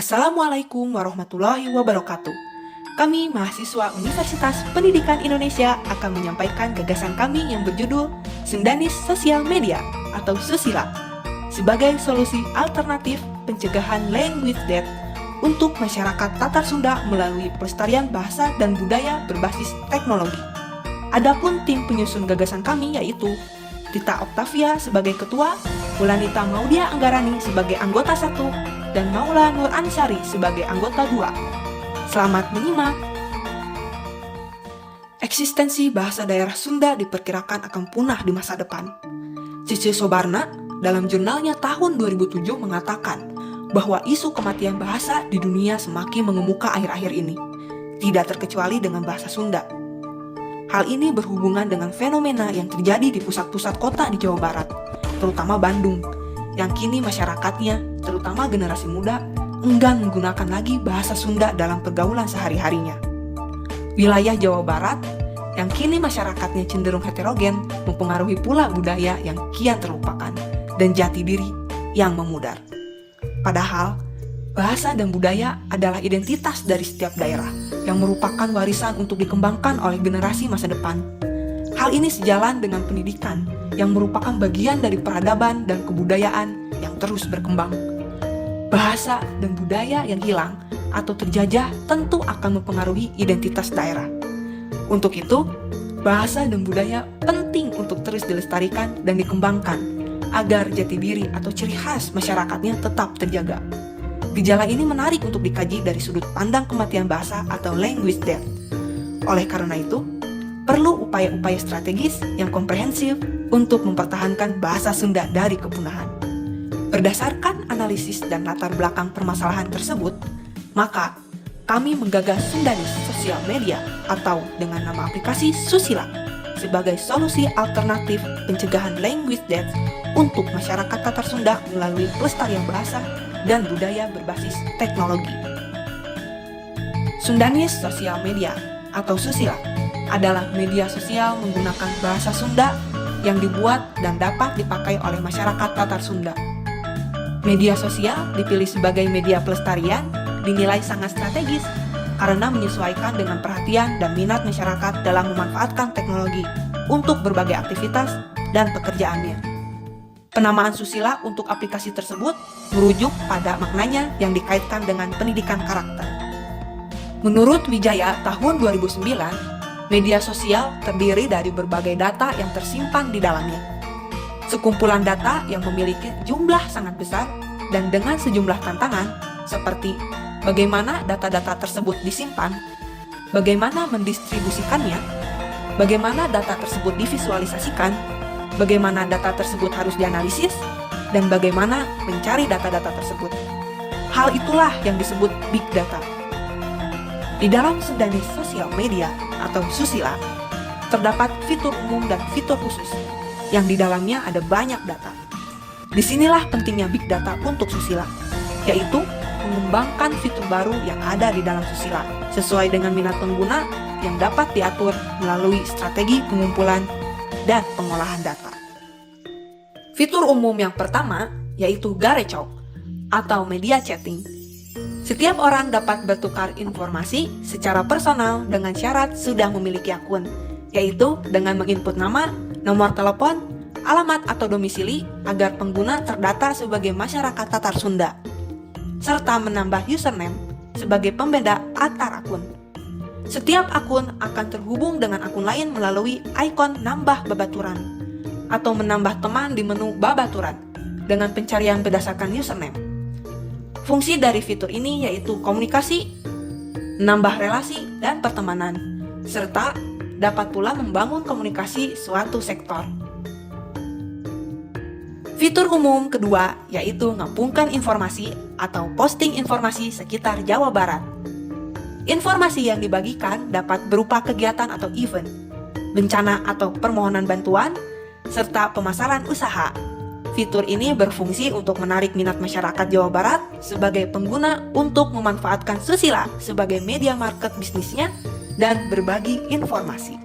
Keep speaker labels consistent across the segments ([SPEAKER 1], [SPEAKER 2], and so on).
[SPEAKER 1] Assalamualaikum warahmatullahi wabarakatuh. Kami mahasiswa Universitas Pendidikan Indonesia akan menyampaikan gagasan kami yang berjudul Sundanis Sosial Media atau Susila sebagai solusi alternatif pencegahan language death untuk masyarakat Tatar Sunda melalui pelestarian bahasa dan budaya berbasis teknologi. Adapun tim penyusun gagasan kami yaitu Tita Oktavia sebagai ketua, Wulanita Maudia Anggarani sebagai anggota 1, dan Maula Nur Ansari sebagai anggota 2. Selamat menyimak. Eksistensi bahasa daerah Sunda diperkirakan akan punah di masa depan. Cici Sobarna dalam jurnalnya tahun 2007 mengatakan bahwa isu kematian bahasa di dunia semakin mengemuka akhir-akhir ini, tidak terkecuali dengan bahasa Sunda. Hal ini berhubungan dengan fenomena yang terjadi di pusat-pusat kota di Jawa Barat, terutama Bandung, yang kini masyarakatnya, terutama generasi muda, enggan menggunakan lagi bahasa Sunda dalam pergaulan sehari-harinya. Wilayah Jawa Barat, yang kini masyarakatnya cenderung heterogen, mempengaruhi pula budaya yang kian terlupakan, dan jati diri yang memudar. Padahal, bahasa dan budaya adalah identitas dari setiap daerah, yang merupakan warisan untuk dikembangkan oleh generasi masa depan. Hal ini sejalan dengan pendidikan, yang merupakan bagian dari peradaban dan kebudayaan yang terus berkembang. Bahasa dan budaya yang hilang atau terjajah tentu akan mempengaruhi identitas daerah. Untuk itu, bahasa dan budaya penting untuk terus dilestarikan dan dikembangkan, agar jati diri atau ciri khas masyarakatnya tetap terjaga. Gejala ini menarik untuk dikaji dari sudut pandang kematian bahasa atau language death. Oleh karena itu, perlu upaya-upaya strategis yang komprehensif untuk mempertahankan bahasa Sunda dari kepunahan. Berdasarkan analisis dan latar belakang permasalahan tersebut, maka kami menggagas Sundanis Sosial Media atau dengan nama aplikasi Susila sebagai solusi alternatif pencegahan language death untuk masyarakat Tatar Sunda melalui pelestarian bahasa dan budaya berbasis teknologi. Sundanis Sosial Media atau Susila adalah media sosial menggunakan bahasa Sunda yang dibuat dan dapat dipakai oleh masyarakat Tatar Sunda. Media sosial dipilih sebagai media pelestarian dinilai sangat strategis karena menyesuaikan dengan perhatian dan minat masyarakat dalam memanfaatkan teknologi untuk berbagai aktivitas dan pekerjaannya. Penamaan Susila untuk aplikasi tersebut merujuk pada maknanya yang dikaitkan dengan pendidikan karakter. Menurut Wijaya tahun 2009, media sosial terdiri dari berbagai data yang tersimpan di dalamnya. Sekumpulan data yang memiliki jumlah sangat besar dan dengan sejumlah tantangan seperti bagaimana data-data tersebut disimpan, bagaimana mendistribusikannya, bagaimana data tersebut divisualisasikan, bagaimana data tersebut harus dianalisis, dan bagaimana mencari data-data tersebut. Hal itulah yang disebut Big Data. Di dalam Sundanis Sosial Media atau Susila, terdapat fitur umum dan fitur khusus, yang di dalamnya ada banyak data. Disinilah pentingnya Big Data untuk Susila, yaitu mengembangkan fitur baru yang ada di dalam Susila, sesuai dengan minat pengguna yang dapat diatur melalui strategi pengumpulan dan pengolahan data. Fitur umum yang pertama yaitu Garecok atau media chatting. Setiap orang dapat bertukar informasi secara personal dengan syarat sudah memiliki akun, yaitu dengan menginput nama, nomor telepon, alamat atau domisili agar pengguna terdata sebagai masyarakat Tatar Sunda, serta menambah username sebagai pembeda antar akun. Setiap akun akan terhubung dengan akun lain melalui ikon nambah babaturan atau menambah teman di menu babaturan dengan pencarian berdasarkan username. Fungsi dari fitur ini yaitu komunikasi, menambah relasi dan pertemanan, serta dapat pula membangun komunikasi suatu sektor. Fitur umum kedua yaitu ngapungkan informasi atau posting informasi sekitar Jawa Barat. Informasi yang dibagikan dapat berupa kegiatan atau event, bencana atau permohonan bantuan, serta pemasaran usaha. Fitur ini berfungsi untuk menarik minat masyarakat Jawa Barat sebagai pengguna untuk memanfaatkan Susila sebagai media market bisnisnya dan berbagi informasi.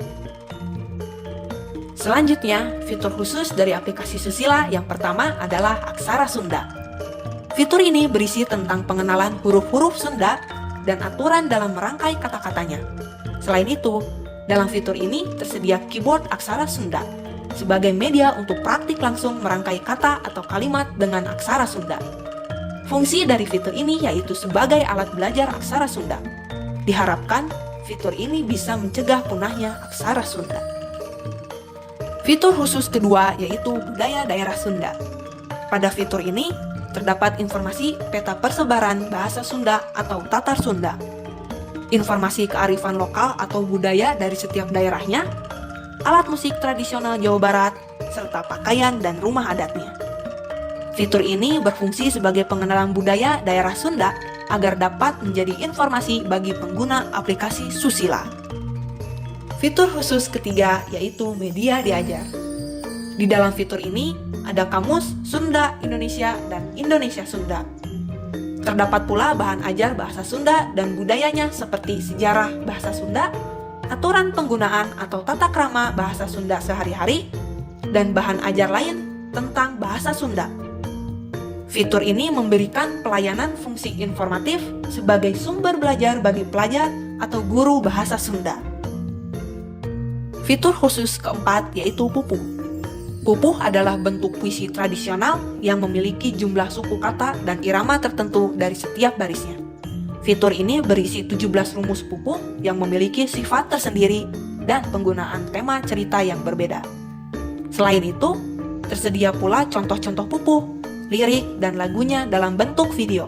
[SPEAKER 1] Selanjutnya, fitur khusus dari aplikasi Susila yang pertama adalah Aksara Sunda. Fitur ini berisi tentang pengenalan huruf-huruf Sunda dan aturan dalam merangkai kata-katanya. Selain itu, dalam fitur ini tersedia keyboard aksara Sunda sebagai media untuk praktik langsung merangkai kata atau kalimat dengan aksara Sunda. Fungsi dari fitur ini yaitu sebagai alat belajar aksara Sunda. Diharapkan, fitur ini bisa mencegah punahnya aksara Sunda. Fitur khusus kedua yaitu budaya daerah Sunda. Pada fitur ini, terdapat informasi peta persebaran bahasa Sunda atau Tatar Sunda, informasi kearifan lokal atau budaya dari setiap daerahnya, alat musik tradisional Jawa Barat, serta pakaian dan rumah adatnya. Fitur ini berfungsi sebagai pengenalan budaya daerah Sunda agar dapat menjadi informasi bagi pengguna aplikasi Susila. Fitur khusus ketiga yaitu media diajar. Di dalam fitur ini ada kamus Sunda Indonesia dan Indonesia Sunda. Terdapat pula bahan ajar bahasa Sunda dan budayanya seperti sejarah bahasa Sunda, aturan penggunaan atau tata krama bahasa Sunda sehari-hari, dan bahan ajar lain tentang bahasa Sunda. Fitur ini memberikan pelayanan fungsi informatif sebagai sumber belajar bagi pelajar atau guru bahasa Sunda. Fitur khusus keempat yaitu pupuh. Pupuh adalah bentuk puisi tradisional yang memiliki jumlah suku kata dan irama tertentu dari setiap barisnya. Fitur ini berisi 17 rumus pupuh yang memiliki sifat tersendiri dan penggunaan tema cerita yang berbeda. Selain itu, tersedia pula contoh-contoh pupuh, lirik, dan lagunya dalam bentuk video.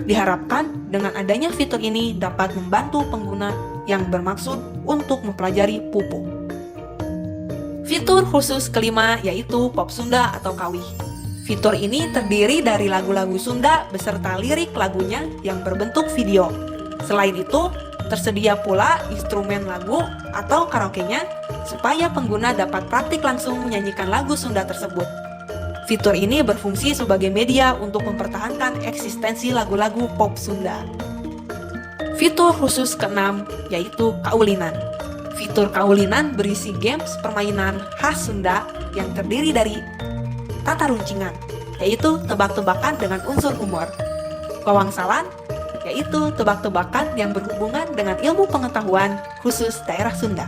[SPEAKER 1] Diharapkan dengan adanya fitur ini dapat membantu pengguna yang bermaksud untuk mempelajari pupuh. Fitur khusus kelima yaitu Pop Sunda atau Kawih. Fitur ini terdiri dari lagu-lagu Sunda beserta lirik lagunya yang berbentuk video. Selain itu, tersedia pula instrumen lagu atau karaoke-nya supaya pengguna dapat praktik langsung menyanyikan lagu Sunda tersebut. Fitur ini berfungsi sebagai media untuk mempertahankan eksistensi lagu-lagu pop Sunda. Fitur khusus keenam yaitu Kaulinan. Fitur Kaulinan berisi games permainan khas Sunda yang terdiri dari tata runcingan, yaitu tebak-tebakan dengan unsur humor. Wawangsalan, yaitu tebak-tebakan yang berhubungan dengan ilmu pengetahuan khusus daerah Sunda.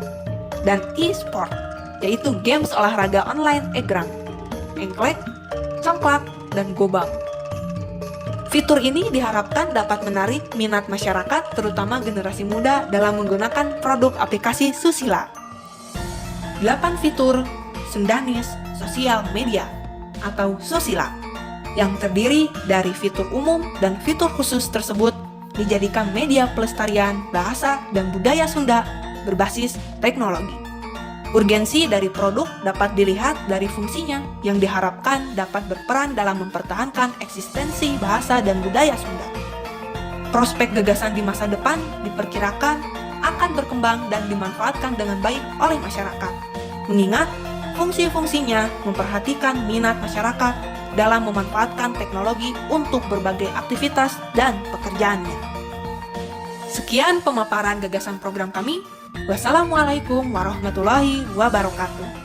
[SPEAKER 1] Dan e-sport, yaitu games olahraga online egrang, engklek, congklak, dan gobang. Fitur ini diharapkan dapat menarik minat masyarakat, terutama generasi muda, dalam menggunakan produk aplikasi Susila. 8 fitur Sundanis Sosial Media atau Susila yang terdiri dari fitur umum dan fitur khusus tersebut dijadikan media pelestarian bahasa dan budaya Sunda berbasis teknologi. Urgensi dari produk dapat dilihat dari fungsinya yang diharapkan dapat berperan dalam mempertahankan eksistensi bahasa dan budaya Sunda. Prospek gagasan di masa depan diperkirakan akan berkembang dan dimanfaatkan dengan baik oleh masyarakat, mengingat fungsi-fungsinya memperhatikan minat masyarakat dalam memanfaatkan teknologi untuk berbagai aktivitas dan pekerjaannya. Sekian pemaparan gagasan program kami. Wassalamualaikum warahmatullahi wabarakatuh.